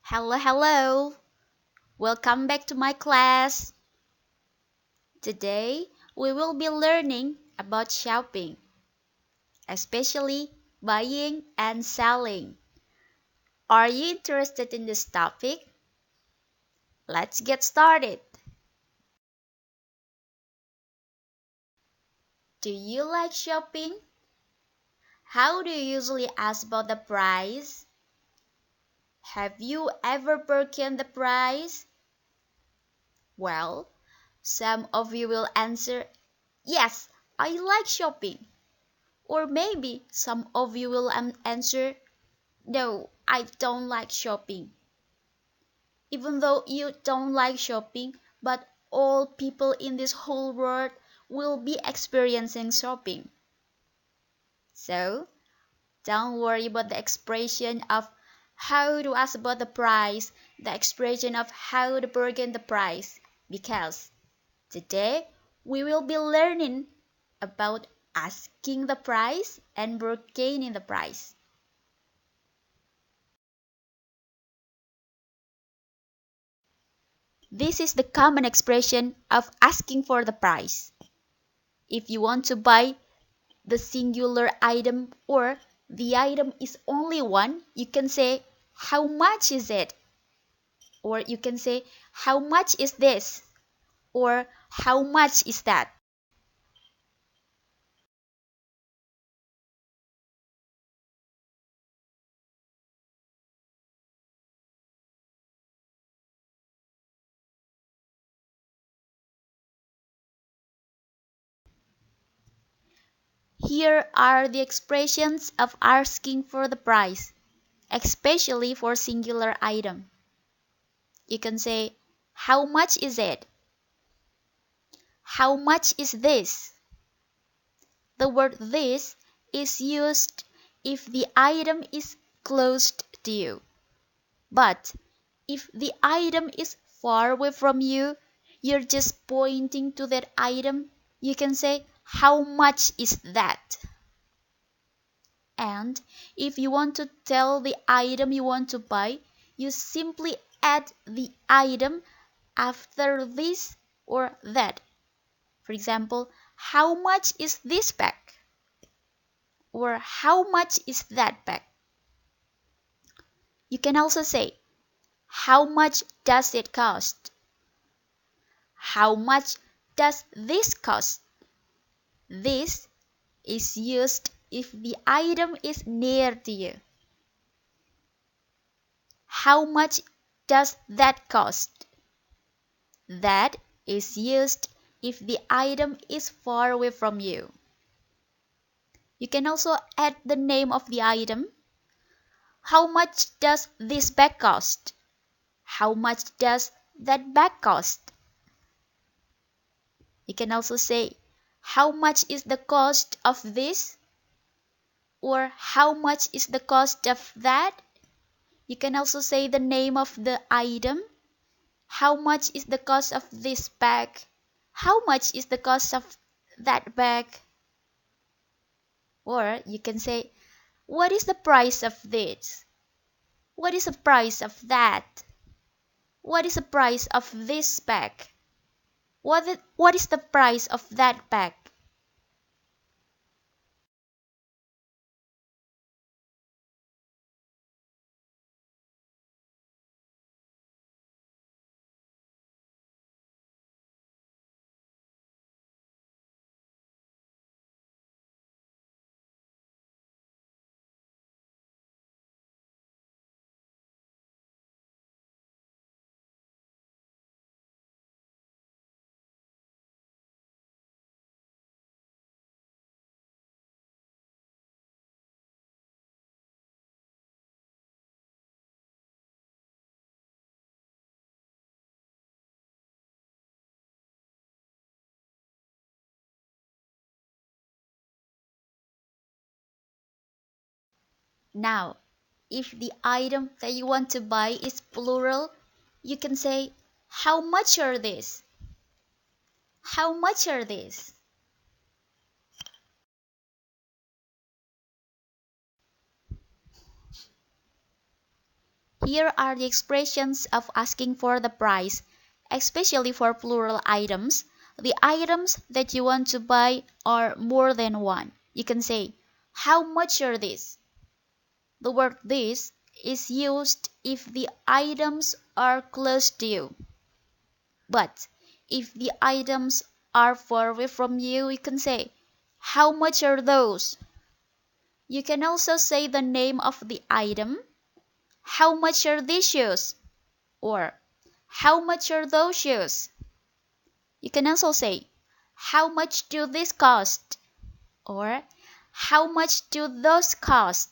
Hello, hello. Welcome back to my class. Today we will be learning about shopping, especially buying and selling. Are you interested in this topic? Let's get started. Do you like shopping? How do you usually ask about the price? Have you ever bargained the price? Well, some of you will answer, yes, I like shopping. Or maybe some of you will answer, no, I don't like shopping. Even though you don't like shopping, but all people in this whole world will be experiencing shopping. So, don't worry about the expression of how to ask about the price, the expression of how to bargain the price, because today we will be learning about asking the price and bargaining the price. This is the common expression of asking for the price. If you want to buy the singular item or the item is only one, you can say, how much is it? Or you can say, how much is this? Or how much is that? Here are the expressions of asking for the price, especially for singular item. You can say, how much is it? How much is this? The word this is used if the item is close to you. But if the item is far away from you, you're just pointing to that item, you can say, how much is that? And if you want to tell the item you want to buy, you simply add the item after this or that. For example, how much is this bag? Or how much is that bag? You can also say, how much does it cost? How much does this cost? This is used if the item is near to you. How much does that cost? That is used if the item is far away from you. You can also add the name of the item. How much does this bag cost? How much does that bag cost? You can also say, how much is the cost of this? Or how much is the cost of that? You can also say the name of the item. How much is the cost of this bag? How much is the cost of that bag? Or you can say, what is the price of this? What is the price of that? What is the price of this bag? What is the price of that bag? Now, if the item that you want to buy is plural, you can say, how much are these? How much are these? Here are the expressions of asking for the price, especially for plural items. The items that you want to buy are more than one. You can say, how much are these? The word this is used if the items are close to you. But if the items are far away from you, you can say, how much are those? You can also say the name of the item. How much are these shoes? Or how much are those shoes? You can also say, how much do these cost? Or how much do those cost?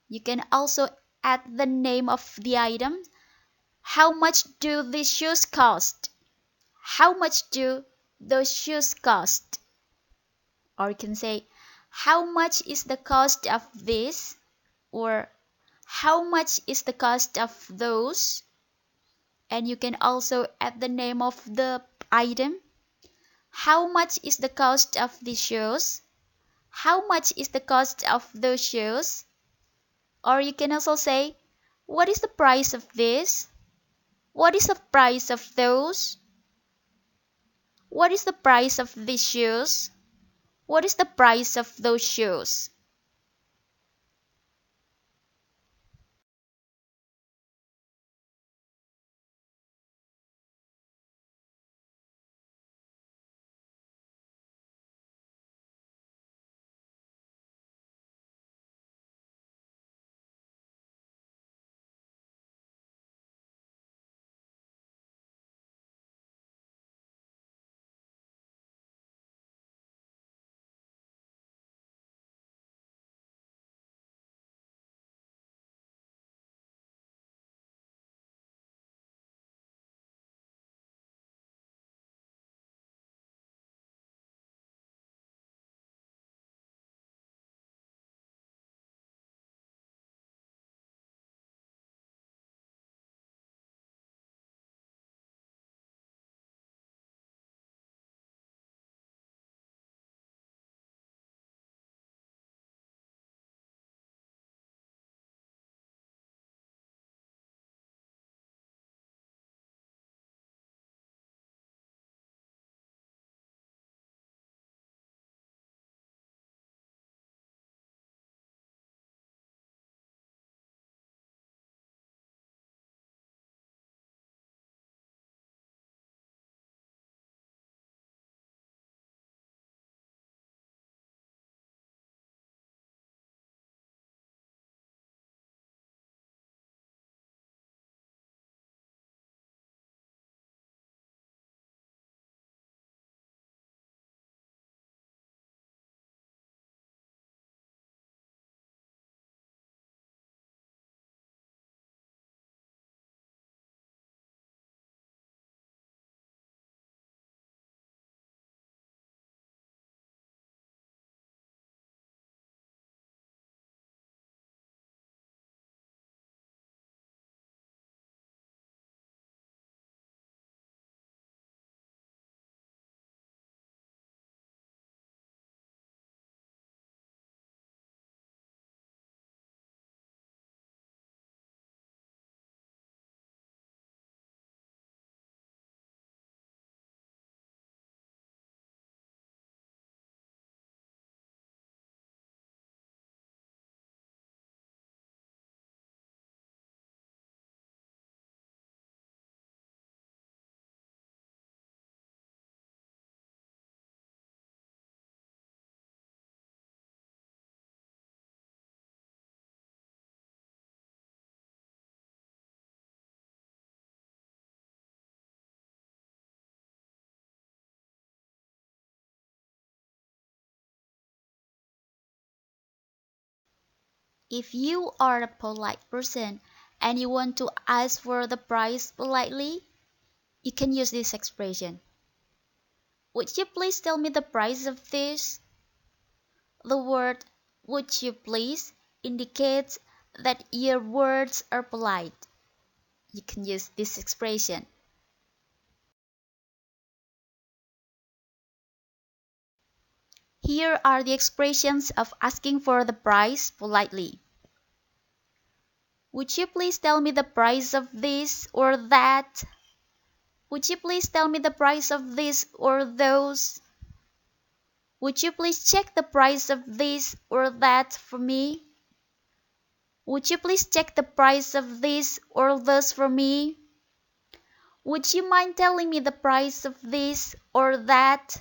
You can also add the name of the item. How much do these shoes cost? How much do those shoes cost? Or you can say, how much is the cost of this? Or how much is the cost of those? And you can also add the name of the item. How much is the cost of these shoes? How much is the cost of those shoes? Or you can also say, what is the price of this? What is the price of those? What is the price of these shoes? What is the price of those shoes? If you are a polite person and you want to ask for the price politely, you can use this expression. Would you please tell me the price of this? The word would you please indicates that your words are polite. You can use this expression. Here are the expressions of asking for the price politely. Would you please tell me the price of this or that? Would you please tell me the price of this or those? Would you please check the price of this or that for me? Would you please check the price of this or those for me? Would you mind telling me the price of this or that?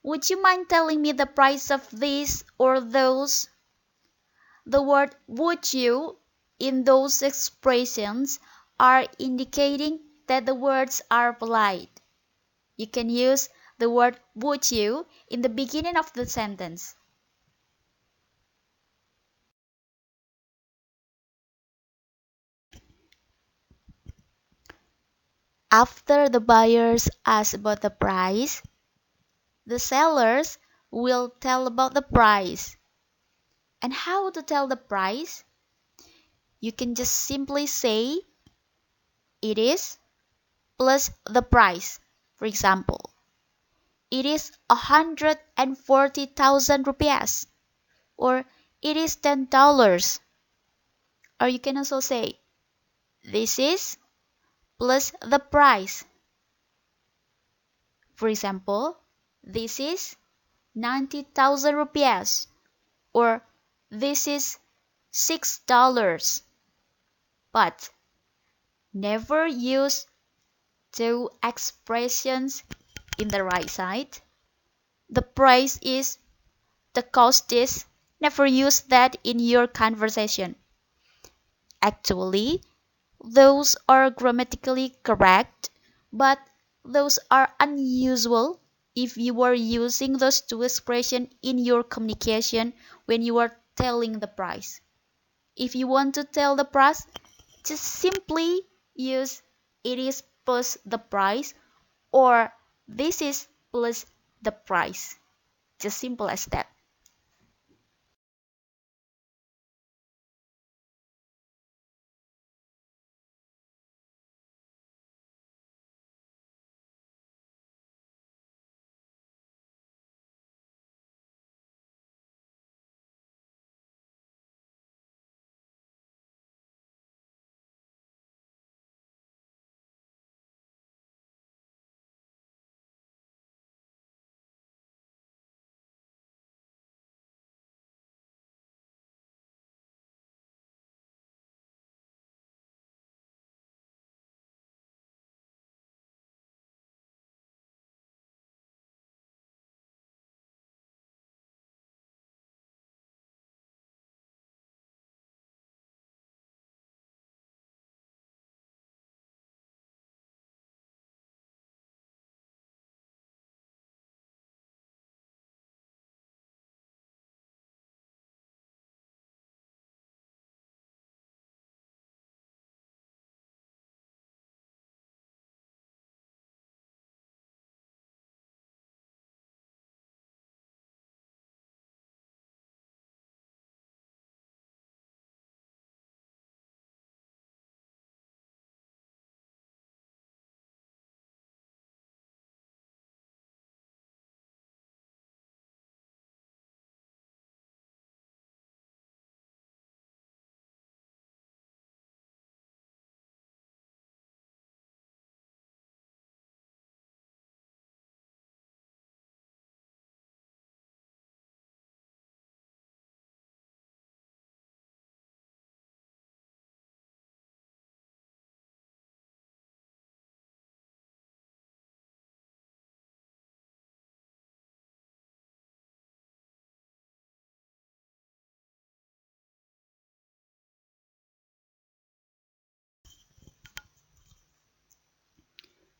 Would you mind telling me the price of this or those? The word would you in those expressions are indicating that the words are polite. You can use the word would you in the beginning of the sentence. After the buyers ask about the price, the sellers will tell about the price. And how to tell the price? You can just simply say it is plus the price. For example, it is 140,000 rupiahs, or it is $10. Or you can also say this is plus the price. For example, this is 90,000 rupiahs, or this is $6. But never use two expressions in the right side. The price is, the cost is. Never use that in your conversation. Actually, those are grammatically correct, but those are unusual if you are using those two expressions in your communication when you are telling the price. If you want to tell the price, just simply use it is plus the price or this is plus the price. Just simple as that.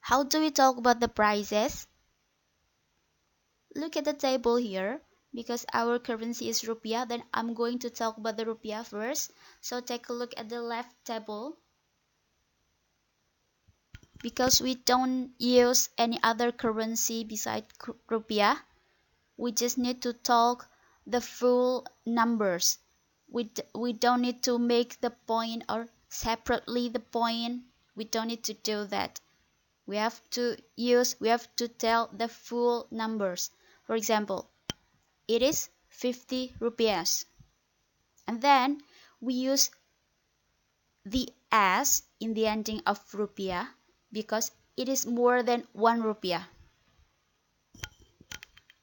How do we talk about the prices? Look at the table here. Because our currency is rupiah, then I'm going to talk about the rupiah first. So take a look at the left table. Because we don't use any other currency besides rupiah, we just need to talk the full numbers. We don't need to make the point or separately the point. We don't need to do that. We have to tell the full numbers. For example, it is 50 rupiahs. And then we use the S in the ending of rupiah because it is more than 1 rupiah.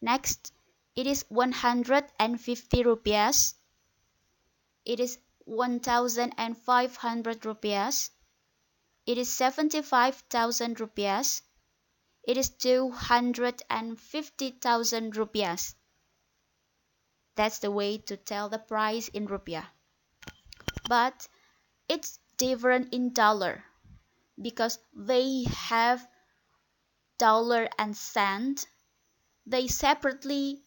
Next, it is 150 rupiahs. It is 1,500 rupiahs. It is 75,000 rupiahs. It is 250,000 rupiahs. That's the way to tell the price in rupiah. But it's different in dollar because they have dollar and cent. They separately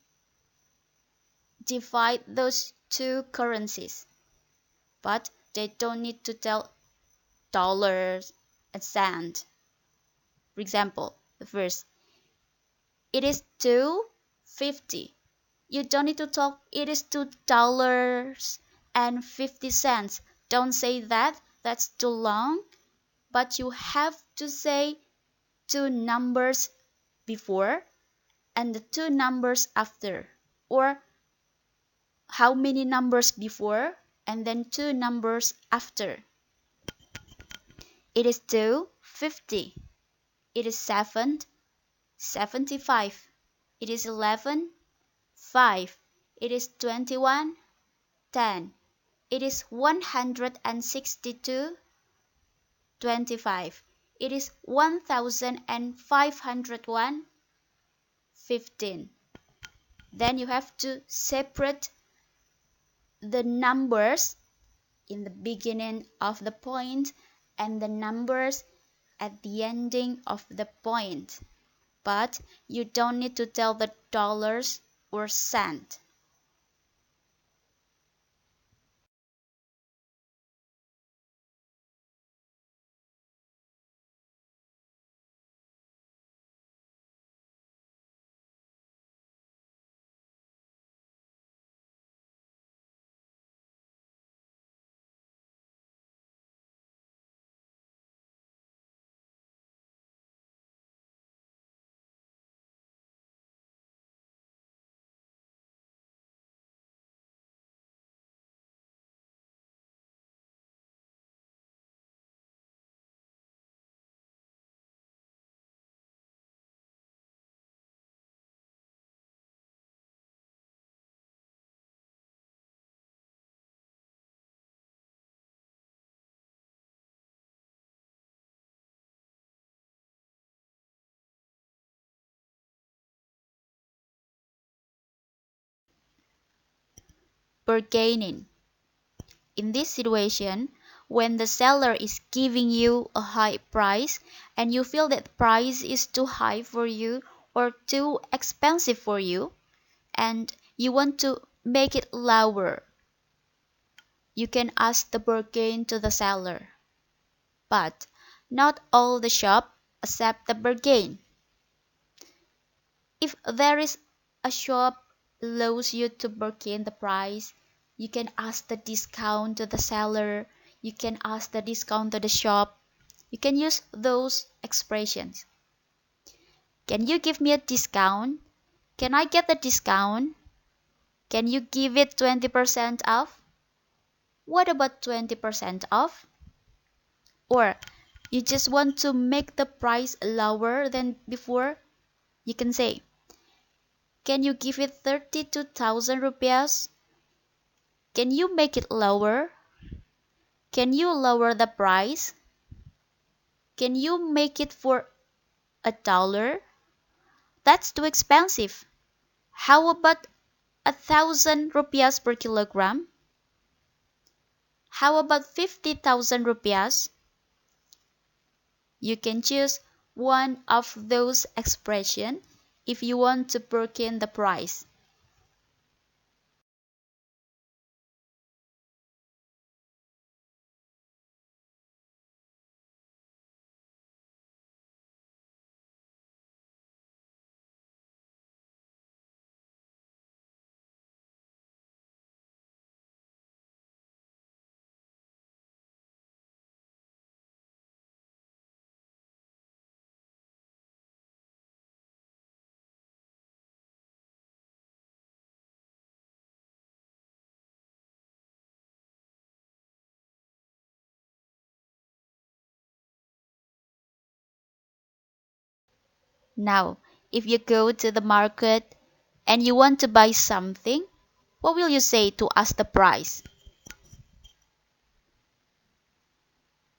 divide those two currencies, but they don't need to tell dollars and cent. For example, the first, it is 250. You don't need to talk, it is $2.50. Don't say that, that's too long. But you have to say two numbers before and the two numbers after, or how many numbers before and then two numbers after. It is 250. It is 7, 75. It is 11, 5. It is 21, 10. It is 162, 25. It is 1,501, 15. Then you have to separate the numbers in the beginning of the point and the numbers at the ending of the point. But you don't need to tell the dollars or cent. Bargaining. In this situation, when the seller is giving you a high price and you feel that price is too high for you or too expensive for you, and you want to make it lower, you can ask the bargain to the seller. But not all the shop accept the bargain. If there is a shop allows you to bargain the price, you can ask the discount to the seller, you can ask the discount to the shop. You can use those expressions. Can you give me a discount? Can I get the discount? Can you give it 20% off? What about 20% off? Or you just want to make the price lower than before? You can say, can you give it 32,000 rupiahs? Can you make it lower? Can you lower the price? Can you make it for $1? That's too expensive. How about 1,000 rupiahs per kilogram? How about 50,000 rupiahs? You can choose one of those expressions if you want to bargain the price. Now, if you go to the market and you want to buy something, what will you say to ask the price?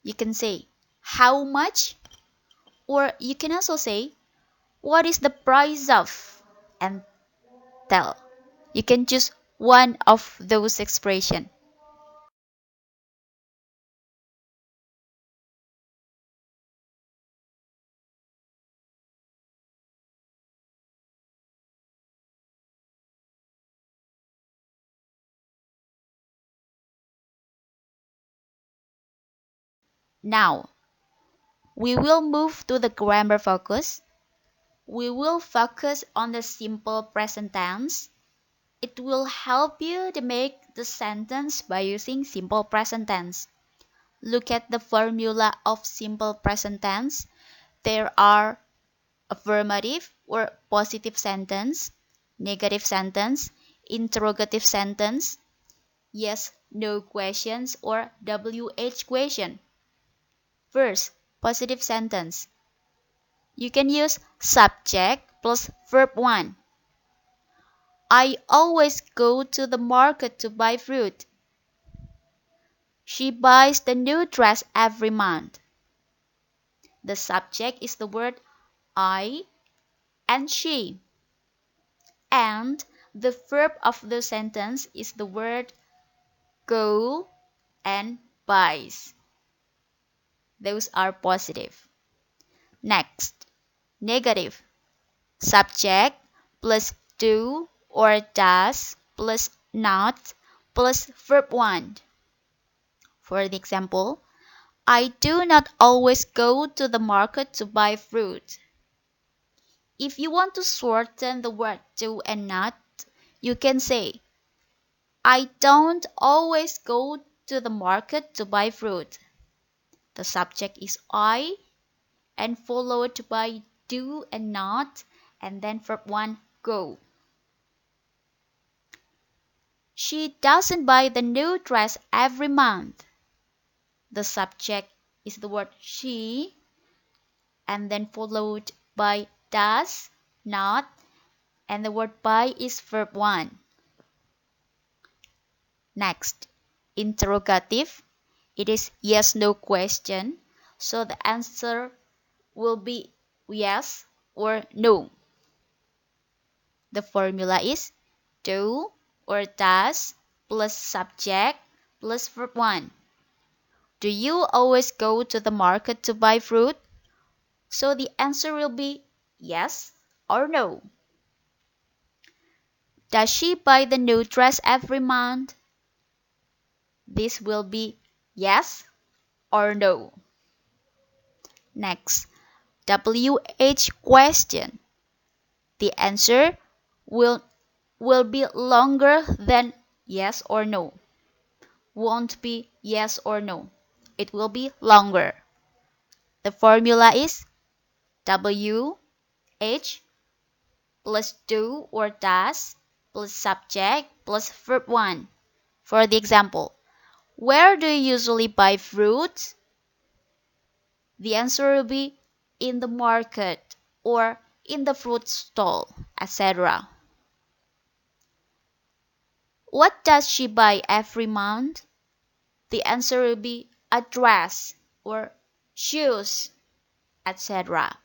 You can say, how much? Or you can also say, what is the price of? And tell. You can choose one of those expressions. Now, we will move to the grammar focus. We will focus on the simple present tense. It will help you to make the sentence by using simple present tense. Look at the formula of simple present tense. There are affirmative or positive sentence, negative sentence, interrogative sentence, yes, no questions, or WH question. First, positive sentence. You can use subject plus verb 1. I always go to the market to buy fruit. She buys the new dress every month. The subject is the word I and she. And the verb of the sentence is the word go and buys. Those are positive. Next, negative. Subject plus do or does plus not plus verb 1. For the example, I do not always go to the market to buy fruit. If you want to shorten the word do and not, you can say, I don't always go to the market to buy fruit. The subject is I and followed by do and not, and then verb 1 go. She doesn't buy the new dress every month. The subject is the word she and then followed by does, not, and the word buy is verb 1. Next, interrogative. It is yes no question, so the answer will be yes or no. The formula is do or does plus subject plus verb 1. Do you always go to the market to buy fruit? So the answer will be yes or no. Does she buy the new dress every month? This will be yes or no. Next, WH question. The answer will be longer than yes or no. Won't be yes or no. It will be longer. The formula is WH plus do or does plus subject plus verb 1. For the example, where do you usually buy fruit? The answer will be in the market or in the fruit stall, etc. What does she buy every month? The answer will be a dress or shoes, etc.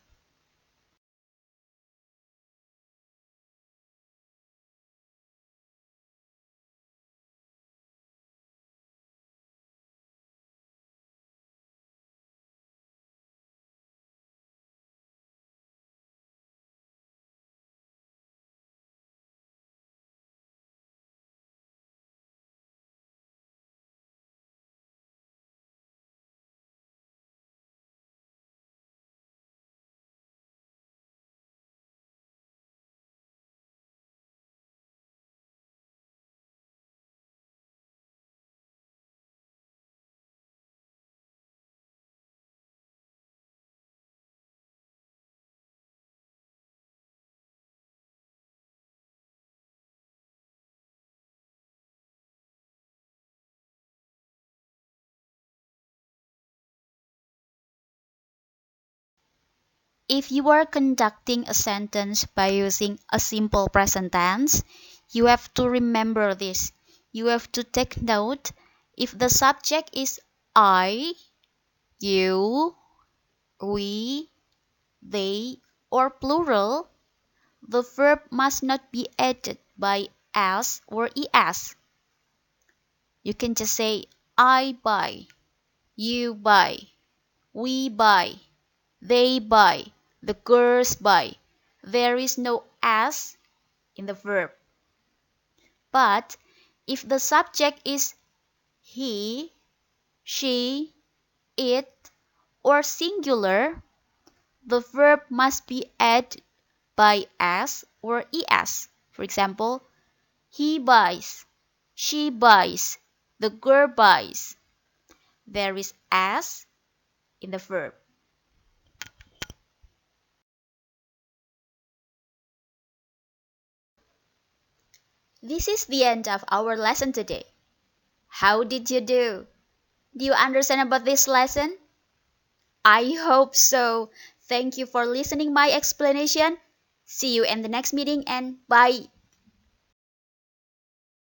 If you are conducting a sentence by using a simple present tense, you have to remember this. You have to take note if the subject is I, you, we, they, or plural, the verb must not be added by s or es. You can just say I buy, you buy, we buy, they buy, the girls buy. There is no s in the verb. But if the subject is he, she, it, or singular, the verb must be added by s or es. For example, he buys, she buys, the girl buys. There is s in the verb. This is the end of our lesson today. How did you do? Do you understand about this lesson? I hope so. Thank you for listening my explanation. See you in the next meeting and bye.